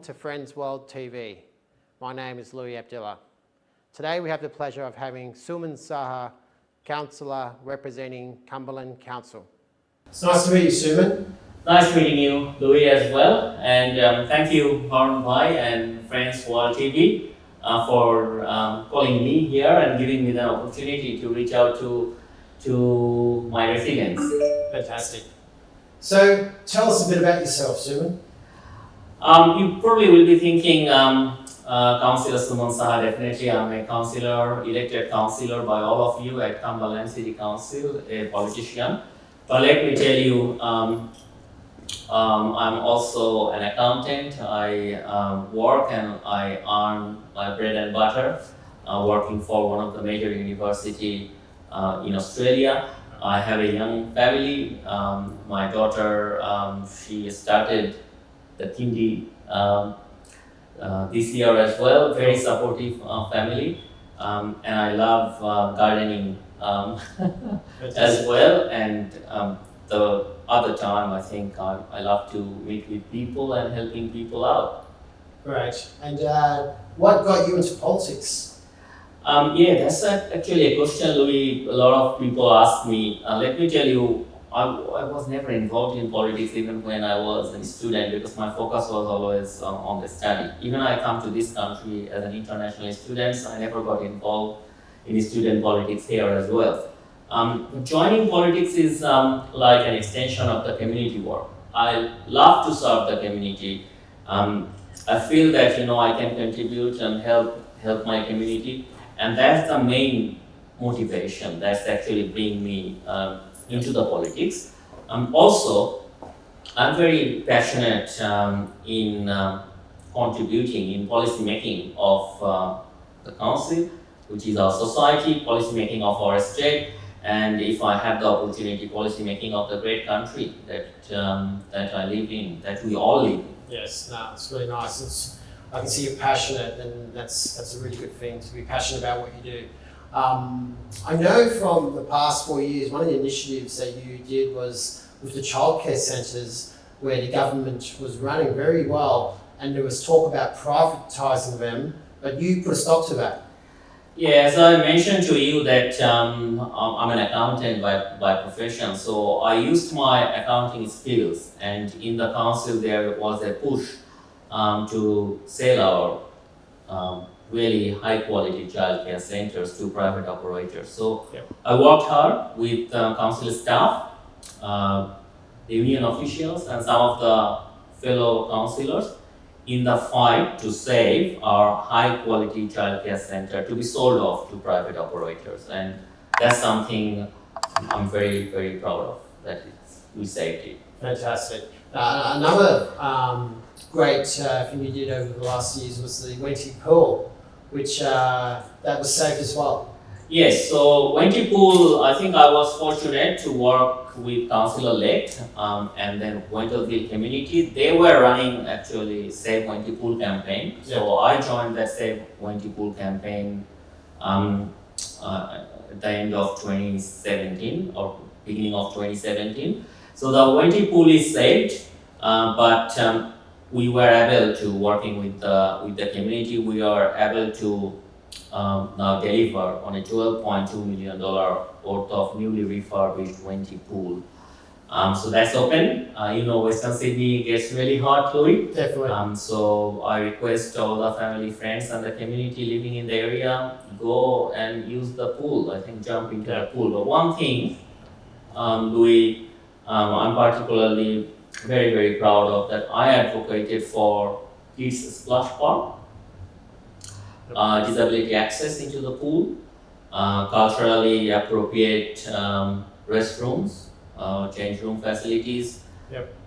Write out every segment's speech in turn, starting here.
to Friends World TV. My name is Louis Abdullah. Today we have the pleasure of having Suman Saha, Councillor representing Cumberland Council. It's nice to meet you, Suman. Nice meeting you, Louis, as well. And thank you, Harun Bhai and Friends World TV for calling me here and giving me the opportunity to reach out to my residents. Fantastic. So tell us a bit about yourself, Suman. You probably will be thinking, Councillor Suman Saha, definitely I'm a councillor, elected councillor by all of you at Cumberland City Council, a politician. But let me tell you, I'm also an accountant. I work and I earn my bread and butter working for one of the major universities in Australia. I have a young family. My daughter, she started the Kindy this year as well. Very supportive family, and I love gardening as well. And the other time, I think I love to meet with people and helping people out. Great. And what got you into politics? Yeah, that's actually a question, Louis. A lot of people ask me. Let me tell you, I was never involved in politics even when I was a student because my focus was always on the study. Even I come to this country as an international student, so I never got involved in student politics here as well. Joining politics is like an extension of the community work. I love to serve the community. I feel that I can contribute and help my community, and that's the main motivation. That's actually bring me into the politics. Also, I'm very passionate in contributing in policy making of the council, which is our society, policy making of our state, and if I have the opportunity, policy making of the great country that I live in, that we all live in. Yes, no, it's really nice. I can see you're passionate, and that's a really good thing to be passionate about what you do. I know from the past 4 years, one of the initiatives that you did was with the childcare centres, where the government was running very well, and there was talk about privatising them, but you put a stop to that. Yeah, as I mentioned to you that I'm an accountant by profession, so I used my accounting skills, and in the council there was a push to sell our really high quality childcare centers to private operators. So I worked hard with council staff, the union officials, and some of the fellow councillors in the fight to save our high quality childcare center to be sold off to private operators. And that's something I'm very, very proud of, that we saved it. Fantastic. Another great thing you did over the last years was the Wenty Pool, which that was saved as well. Yes, so Wenty Pool, I think I was fortunate to work with Council-elect and then WENTWORTHVILLE community. They were running actually Save Wenty Pool campaign. So I joined that Save Wenty Pool campaign at the end of 2017 or beginning of 2017. So the Wenty Pool is saved, but we were able to, working with the community, we are able to now deliver on a $12.2 million worth of newly refurbished Wenty Pool. So that's open. Western Sydney gets really hot, Louis. Definitely. So I request all the family, friends, and the community living in the area go and use the pool. I think jump into the pool. But one thing, Louis, I'm particularly very, very proud of that. I advocated for kids splash park, disability access into the pool, culturally appropriate restrooms, change room facilities,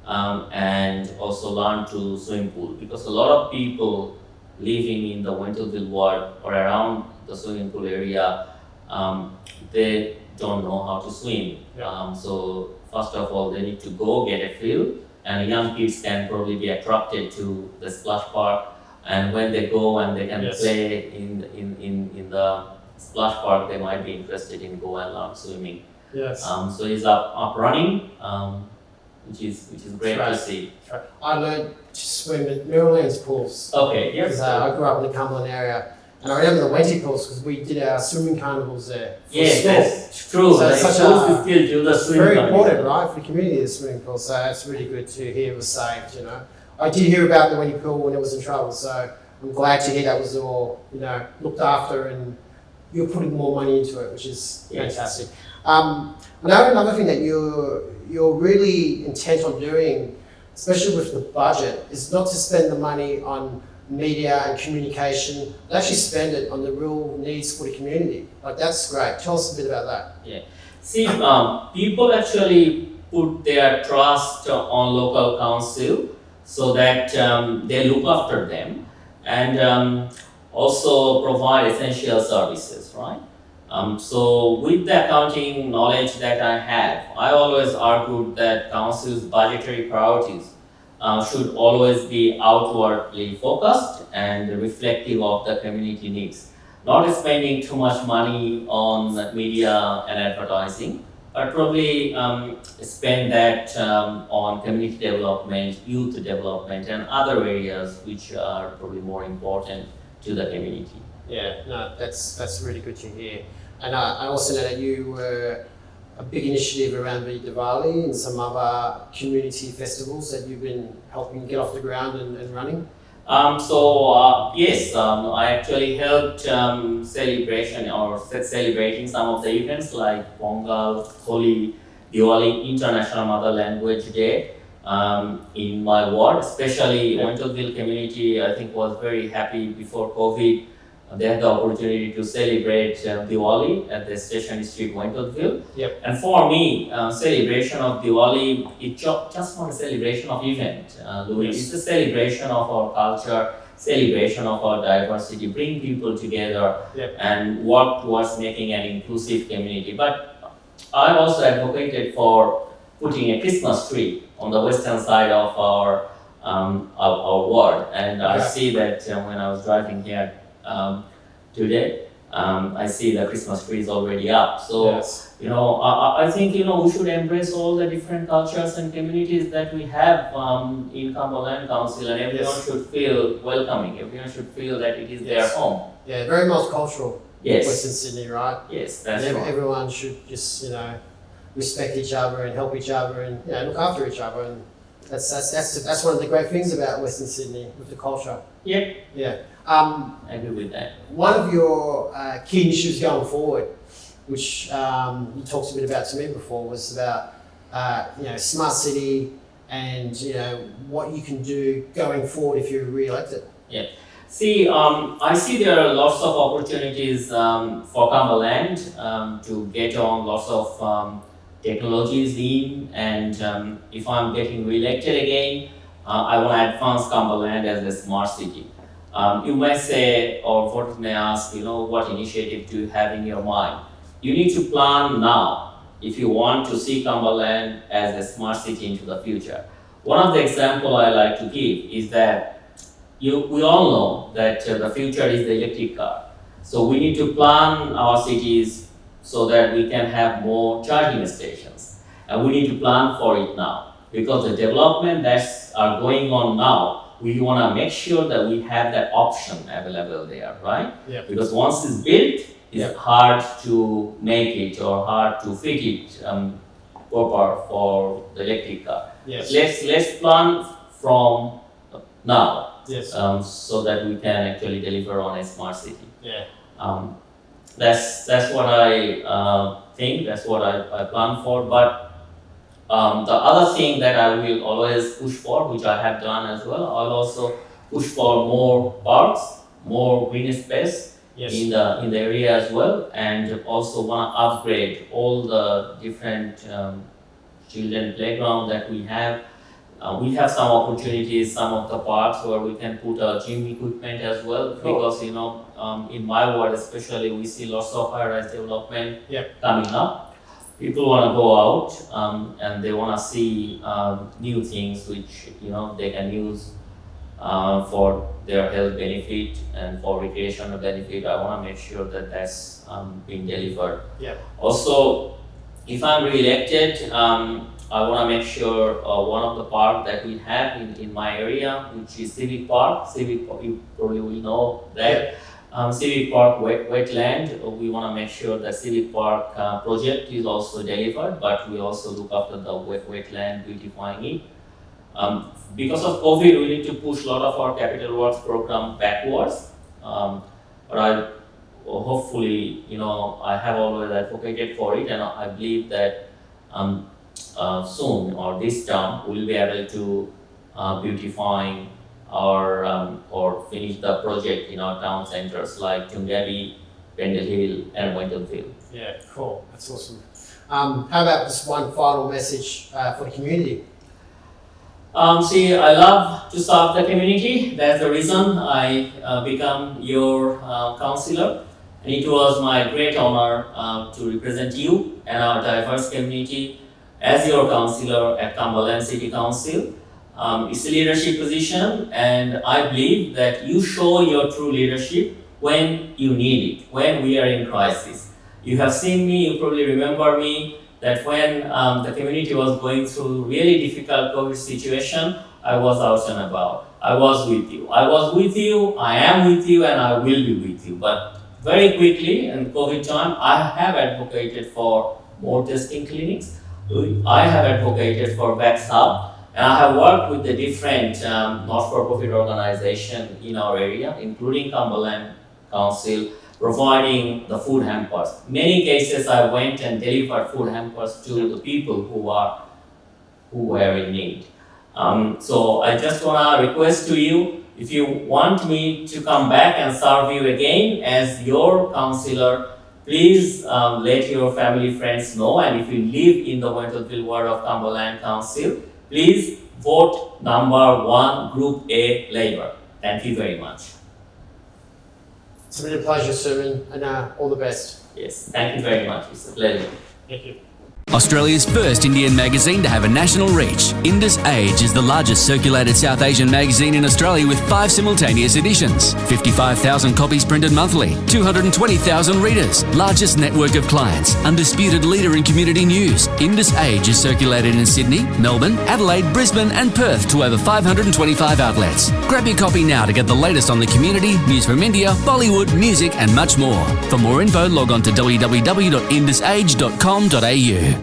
and also learn to swim pool, because a lot of people living in the WENTWORTHVILLE ward or around the swimming pool area, they don't know how to swim. So first of all, they need to go get a feel, and young kids can probably be attracted to the splash park. And when they go and they can play in the splash park, they might be interested in go and learn swimming. So it's up running. which is great to see. That's right. I learned to swim at Merriland's pools. Okay, yes. Because I grew up in the Cumberland area. And I remember the Wenty pools because we did our swimming carnivals there. Yes, school. that's true. So The it's such schools a- still do the It's swimming very carnival. important, right, for the community, the swimming pool. So it's really good to hear it was saved, you know. I did hear about the Wenty pool when it was in trouble, so I'm glad to hear that was all, you know, looked after and you're putting more money into it, which is Yes. fantastic. I know another thing that you're really intent on doing, especially with the budget, is not to spend the money on media and communication, but actually spend it on the real needs for the community. Like, that's great. Tell us a bit about that. See, people actually put their trust on local council so that they look after them and also provide essential services, right? So with the accounting knowledge that I have, I always argued that council's budgetary priorities should always be outwardly focused and reflective of the community needs. Not spending too much money on media and advertising, but probably spend that on community development, youth development, and other areas which are probably more important to the community. Yeah, no, that's really good to hear. And I also know that you were a big initiative around the Diwali and some other community festivals that you've been helping get off the ground and running. Yes, I actually helped celebrating some of the events like Pongal, Holi, Diwali, International Mother Language Day in my ward, especially WENTWORTHVILLE community. I think was very happy before COVID. They had the opportunity to celebrate Diwali at the Station Street, WENTWORTHVILLE. Yep. And for me, celebration of Diwali, it's just not a celebration of event, Louis. Yes. It's a celebration of our culture, celebration of our diversity, bring people together Yep. and work towards making an inclusive community. But I also advocated for putting a Christmas tree on the western side of our ward. And I Yeah. see that when I was driving here today, I see the Christmas tree is already up. So, Yes. I think, we should embrace all the different cultures and communities that we have in Cumberland Council, and everyone Yes. should feel welcoming. Everyone should feel that it is their Yes. home. Yeah, very multicultural. Yes. Western Sydney, right? Yes, that's And right. everyone should just, respect each other and help each other and look after each other. And that's one of the great things about Western Sydney with the culture. Yep, Yeah. I agree with that. One of your key initiatives going forward, which you talked a bit about to me before, was about smart city and what you can do going forward if you're re-elected. See, I see there are lots of opportunities for Cumberland to get on lots of technologies in, and if I'm getting re-elected again, I want to advance Cumberland as a smart city. You may say, or voters may ask, what initiative do you have in your mind? You need to plan now if you want to see Cumberland as a smart city into the future. One of the examples I like to give is that we all know that the future is the electric car. So we need to plan our cities so that we can have more charging stations. And we need to plan for it now, because the development that's are going on now, we want to make sure that we have that option available there, right? Yep. Because once it's built, it's hard to make it or hard to fit it proper for the electric car. Yes. Let's plan from now. Yes. So that we can actually deliver on a smart city. Yeah. That's what I think. That's what I plan for. But the other thing that I will always push for, which I have done as well, I'll also push for more parks, more green space Yes. in the area as well, and also want to upgrade all the different children playground that we have. We have some opportunities, some of the parks where we can put gym equipment as well, because in my ward especially, we see lots of high-rise development coming up. People want to go out and they want to see new things which they can use for their health benefit and for recreational benefit. I want to make sure that that's being delivered. Yeah. Also, if I'm re-elected, I want to make sure one of the park that we have in my area, which is Civic Park. You probably will know that. Civic Park wetland, we want to make sure that Civic Park project is also delivered, but we also look after the wetland, beautifying it. Because of COVID, we need to push a lot of our capital works program backwards. But hopefully, I have always advocated for it, and I believe that soon or this term we'll be able to beautifying or finish the project in our town centers like Tungabi, Pendle Hill, and WENTWORTHVILLE. Yeah, cool. That's awesome. How about just one final message for the community? I love to serve the community. That's the reason I become your councillor. And it was my great honor to represent you and our diverse community as your councillor at Cumberland City Council. It's a leadership position, and I believe that you show your true leadership when you need it, when we are in crisis. You have seen me, you probably remember me, that when the community was going through really difficult COVID situation, I was out and about. I was with you. I was with you, I am with you, and I will be with you. But very quickly in COVID time, I have advocated for more testing clinics. I have advocated for Vax Hub. And I have worked with the different not-for-profit organizations in our area, including Cumberland Council, providing the food hampers. Many cases I went and delivered food hampers to the people who were in need. So I just want to request to you, if you want me to come back and serve you again as your councillor, please let your family, friends know. And if you live in the WENTWORTHVILLE ward of Cumberland Council, please vote number 1, Group A, Labour. Thank you very much. It's been a pleasure, Suman, and all the best. Yes, thank you very much. It's a pleasure. Thank you. Australia's first Indian magazine to have a national reach, Indus Age is the largest circulated South Asian magazine in Australia with 5 simultaneous editions, 55,000 copies printed monthly, 220,000 readers, largest network of clients, undisputed leader in community news. Indus Age is circulated in Sydney, Melbourne, Adelaide, Brisbane and Perth to over 525 outlets. Grab your copy now to get the latest on the community, news from India, Bollywood, music and much more. For more info, log on to www.indusage.com.au.